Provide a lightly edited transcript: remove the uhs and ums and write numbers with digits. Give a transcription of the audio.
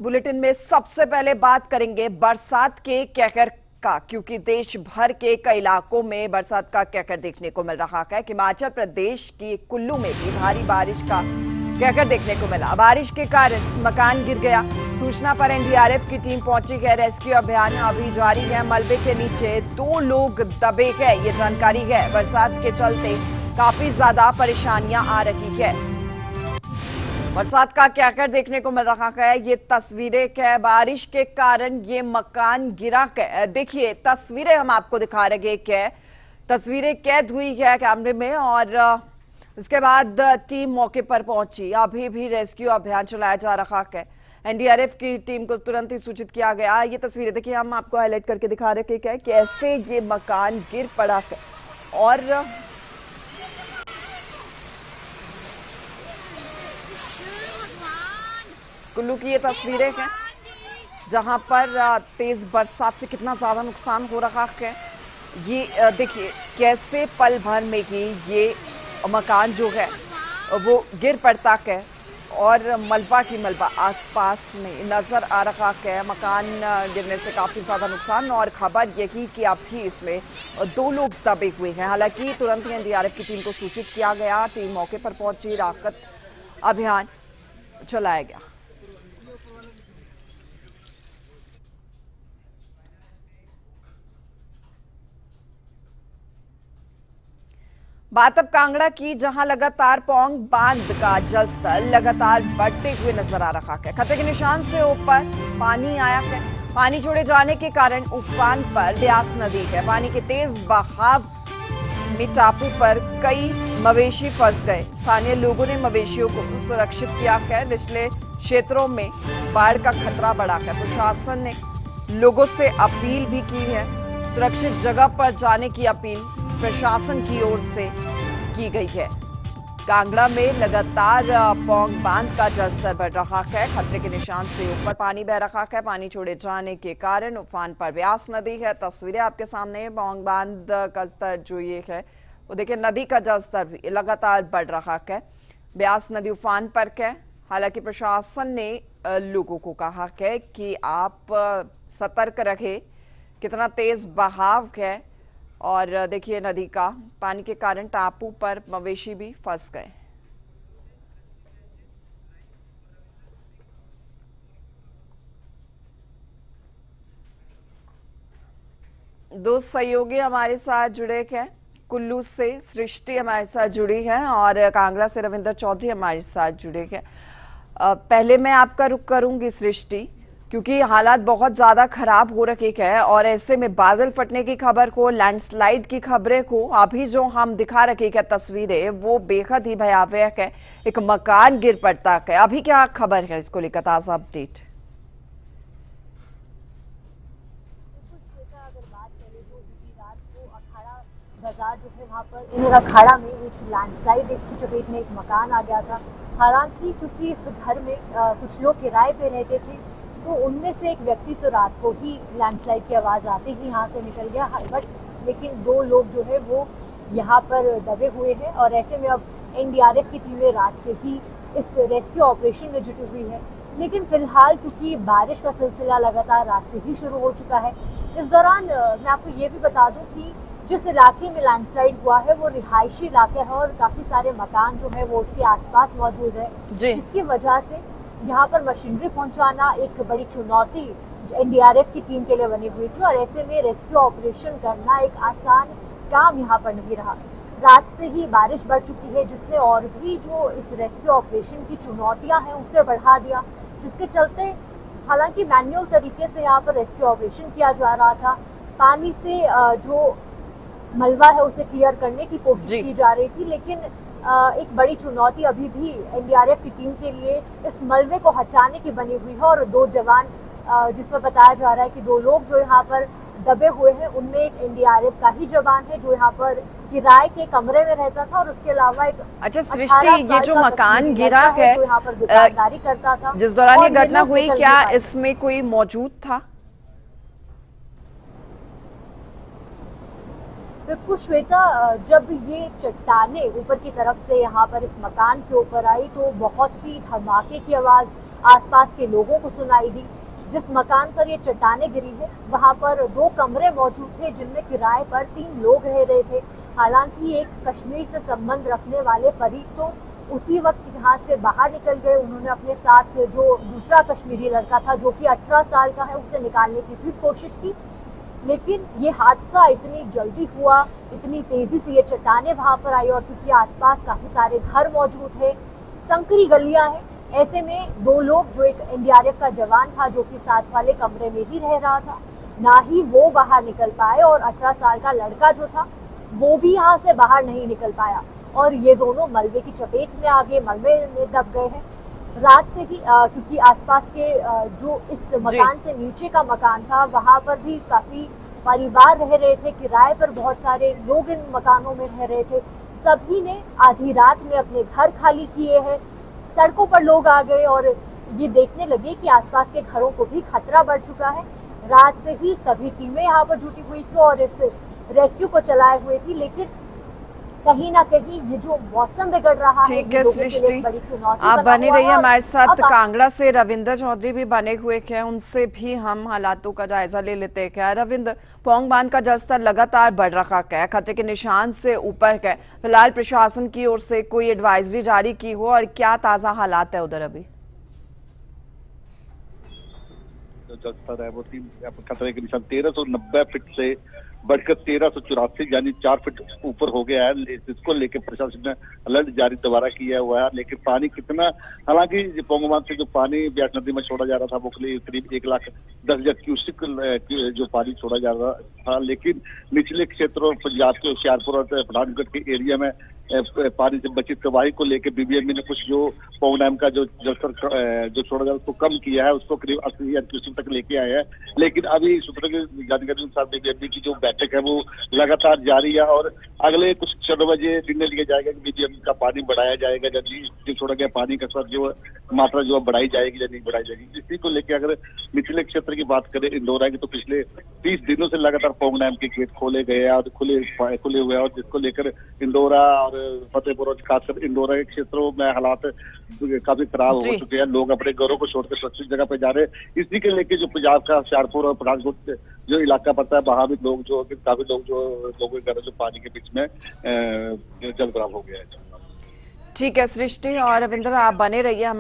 Bulletin में सबसे पहले बात करेंगे बरसात के कहर का, क्योंकि देश भर के कई इलाकों में बरसात का कहर देखने को मिल रहा है। हिमाचल प्रदेश की कुल्लू में भी भारी बारिश का कहर देखने को मिला। बारिश के कारण मकान गिर गया। सूचना पर एनडीआरएफ की टीम पहुंची है। रेस्क्यू अभियान अभी जारी है। मलबे के नीचे 2 लोग दबे गए, ये जानकारी है। बरसात के चलते काफी ज्यादा परेशानियां आ रही है। बरसात का कहर देखने को मिल रहा है। ये तस्वीरें क्या, बारिश के कारण ये मकान गिरा है। देखिए तस्वीरें हम आपको दिखा रहे हैं। तस्वीरें कैद हुई है कैमरे में और इसके बाद टीम मौके पर पहुंची। अभी भी रेस्क्यू अभियान चलाया जा रहा है। एनडीआरएफ की टीम को तुरंत ही सूचित किया गया। ये तस्वीरें देखिए, हम आपको हाईलाइट करके दिखा रहे हैं कैसे ये मकान गिर पड़ा है। और कुल्लू की ये तस्वीरें हैं जहां पर तेज बरसात से कितना ज्यादा नुकसान हो रहा है। ये देखिए कैसे पल भर में ही ये मकान जो है वो गिर पड़ता है और मलबा की मलबा आसपास में नजर आ रहा है। मकान गिरने से काफी ज्यादा नुकसान और खबर यही कि अभी इसमें 2 लोग दबे हुए हैं। हालांकि तुरंत ही एनडीआरएफ की टीम को सूचित किया गया। टीम मौके पर पहुंची, राहत अभियान चलाया गया। बात अब कांगड़ा की, जहां लगातार पौंग बांध का जलस्तर लगातार बढ़ते हुए नजर आ रहा है। खतरे के निशान से ऊपर पानी आया है। पानी छोड़े जाने के कारण उफान पर ब्यास नदी है। पानी के तेज बहाव में टापू पर कई मवेशी फंस गए। स्थानीय लोगों ने मवेशियों को सुरक्षित किया है। निचले क्षेत्रों में बाढ़ का खतरा बढ़ा है। प्रशासन ने लोगों से अपील भी की है। सुरक्षित जगह पर जाने की अपील प्रशासन की ओर से की गई है। कांगड़ा में लगातार पौंग बांध का जलस्तर बढ़ रहा है। खतरे के निशान से ऊपर पानी बह रहा है। पानी छोड़े जाने के कारण उफान पर ब्यास नदी है। तस्वीरें आपके सामने। पौंग बांध का स्तर जो ये है वो देखिए, नदी का जलस्तर भी लगातार बढ़ रहा है। ब्यास नदी उफान पर है। हालांकि प्रशासन ने लोगों को कहा है कि आप सतर्क रहे। कितना तेज बहाव है और देखिए नदी का पानी के कारण टापू पर मवेशी भी फंस गए। दो सहयोगी हमारे साथ जुड़े हैं। कुल्लू से सृष्टि हमारे साथ जुड़ी है और कांगड़ा से रविंद्र चौधरी हमारे साथ जुड़े हैं। पहले मैं आपका रुख करूंगी सृष्टि, क्योंकि हालात बहुत ज्यादा खराब हो रखे हैं और ऐसे में बादल फटने की खबर को, लैंडस्लाइड की खबरें को, अभी जो हम दिखा रखे हैं तस्वीरें वो बेहद ही भयावह है। एक मकान गिर पड़ता है। अभी क्या खबर है, इसको लेकर ताजा अपडेट? बाजार जो है वहाँ पर इन अखाड़ा में एक लैंडस्लाइड की चपेट में एक मकान आ गया था। हालांकि क्योंकि इस घर में कुछ लोग किराए पे रहते थे, तो उनमें से एक व्यक्ति तो रात को ही लैंडस्लाइड की आवाज़ आते ही यहाँ से निकल गया। बट लेकिन 2 लोग जो है वो यहाँ पर दबे हुए हैं और ऐसे में अब एनडीआरएफ की टीमें रात से ही इस रेस्क्यू ऑपरेशन में जुटी हुई है। लेकिन फिलहाल क्योंकि बारिश का सिलसिला लगातार रात से ही शुरू हो चुका है, इस दौरान मैं आपको ये भी बता दूँ कि जिस इलाके में लैंडस्लाइड हुआ है वो रिहायशी इलाका है और काफ़ी सारे मकान जो है वो उसके आसपास मौजूद है, जिसकी वजह से यहाँ पर मशीनरी पहुंचाना एक बड़ी चुनौती एनडीआरएफ की टीम के लिए बनी हुई थी और ऐसे में रेस्क्यू ऑपरेशन करना एक आसान काम यहाँ पर नहीं रहा। रात से ही बारिश बढ़ चुकी है, जिसने और भी जो इस रेस्क्यू ऑपरेशन की चुनौतियाँ हैं उसे बढ़ा दिया, जिसके चलते हालांकि मैन्युअल तरीके से यहाँ पर रेस्क्यू ऑपरेशन किया जा रहा था। पानी से जो मलबा है उसे क्लियर करने की कोशिश की जा रही थी, लेकिन एक बड़ी चुनौती अभी भी एनडीआरएफ की टीम के लिए इस मलबे को हटाने की बनी हुई है। और 2 जवान, जिसमें बताया जा रहा है कि 2 लोग जो यहाँ पर दबे हुए हैं, उनमें एक एनडीआरएफ का ही जवान है जो यहाँ पर किराए के कमरे में रहता था और उसके अलावा एक सृष्टि, ये जो मकान गिरा है जो यहाँ पर दुकानदारी करता था, जिस दौरान ये घटना हुई, क्या इसमें कोई मौजूद था? बिल्कुल श्वेता, जब ये चट्टाने ऊपर की तरफ से यहाँ पर इस मकान के ऊपर आई तो बहुत ही धमाके की आवाज़ आसपास के लोगों को सुनाई दी। जिस मकान पर ये चट्टानें गिरी है वहां पर 2 कमरे मौजूद थे जिनमें किराए पर 3 लोग रह रहे थे। हालांकि एक कश्मीर से संबंध रखने वाले फरीक तो उसी वक्त यहाँ से बाहर निकल गए। उन्होंने अपने साथ जो दूसरा कश्मीरी लड़का था जो कि 18 साल का है उसे निकालने की भी कोशिश की, लेकिन ये हादसा इतनी जल्दी हुआ, इतनी तेजी से ये चट्टानें वहां पर आई और क्योंकि आसपास काफी सारे घर मौजूद है, संकरी गलियां हैं, ऐसे में 2 लोग, जो एक एनडीआरएफ का जवान था जो कि साथ वाले कमरे में ही रह रहा था, ना ही वो बाहर निकल पाए और 18 साल का लड़का जो था वो भी यहाँ से बाहर नहीं निकल पाया और ये दोनों मलबे की चपेट में आ गए, मलबे में दब गए हैं। रात से ही क्योंकि आसपास के जो इस मकान से नीचे का मकान था वहां पर भी काफी परिवार रह रहे थे, किराए पर बहुत सारे लोग इन मकानों में रह रहे थे। सभी ने आधी रात में अपने घर खाली किए हैं, सड़कों पर लोग आ गए और ये देखने लगे कि आसपास के घरों को भी खतरा बढ़ चुका है। रात से ही सभी टीमें यहाँ पर जुटी हुई थी और इस रेस्क्यू को चलाए हुए थी, लेकिन कहीं ना कहीं ये जो मौसम बिगड़ रहा है, ठीक है सृष्टि, बड़ी चुनौती आप बना बने हुआ है। रहिए हमारे साथ। अब कांगड़ा से रविंद्र चौधरी भी बने हुए हैं, उनसे भी हम हालातों का जायजा ले लेते हैं। क्या रविंद्र, पौंग बांध का जलस्तर लगातार बढ़ रहा है, खतरे के निशान से ऊपर है। फिलहाल प्रशासन की ओर से कोई एडवाइजरी जारी की हो और क्या ताजा हालात है उधर अभी? जो जलस्तर है वो खतरे के निशान 1390 फीट से बढ़कर 1384 यानी 4 फीट ऊपर हो गया है, जिसको लेकर प्रशासन ने अलर्ट जारी दोबारा किया हुआ है। लेकिन पानी कितना, हालांकि पोंग बांध से जो पानी ब्यास नदी में छोड़ा जा रहा था वो करीब 1,10,000 क्यूसेक जो पानी छोड़ा जा रहा था, लेकिन निचले क्षेत्रों पंजाब के होशियारपुर और पठानकोट के एरिया में पानी से बची तबाही को लेकर बीबीएमबी ने कुछ जो पोंग डैम का जो जलस्तर जो छोड़ा जा रहा उसको कम किया है, उसको करीब 80,000 क्यूसेक तक लेके आए हैं। लेकिन अभी सूत्रों की जानकारी अनुसार बीबीएमबी की जो बैठक है वो लगातार जारी है और अगले कुछ क्षणों में ये निर्णय लिया जाएगा कि बीबीएमबी का पानी बढ़ाया जाएगा या जो छोड़ा गया पानी का स्तर जो मात्रा जो बढ़ाई जाएगी या नहीं बढ़ाई जाएगी। इसी को लेकर अगर निचले क्षेत्र की बात करें इंदौरा की, तो पिछले 30 दिनों से लगातार पोंग डैम के गेट खोले गए हैं और खुले हुए हैं और जिसको लेकर इंदौरा और फतेहपुर और खासकर इंदौरा के क्षेत्रों में हालात काफी खराब हो चुके हैं। लोग अपने घरों को छोड़कर सुरक्षित जगह पे जा रहे हैं। इसी के लेके जो पंजाब का होशियारपुर और पठानकोट जो इलाका पड़ता है वहां भी लोग जो काफी लोग जो लोगों के घर जो पानी के बीच में जलभराव हो गया है। ठीक है सृष्टि और रविंद्र, आप बने रहिए।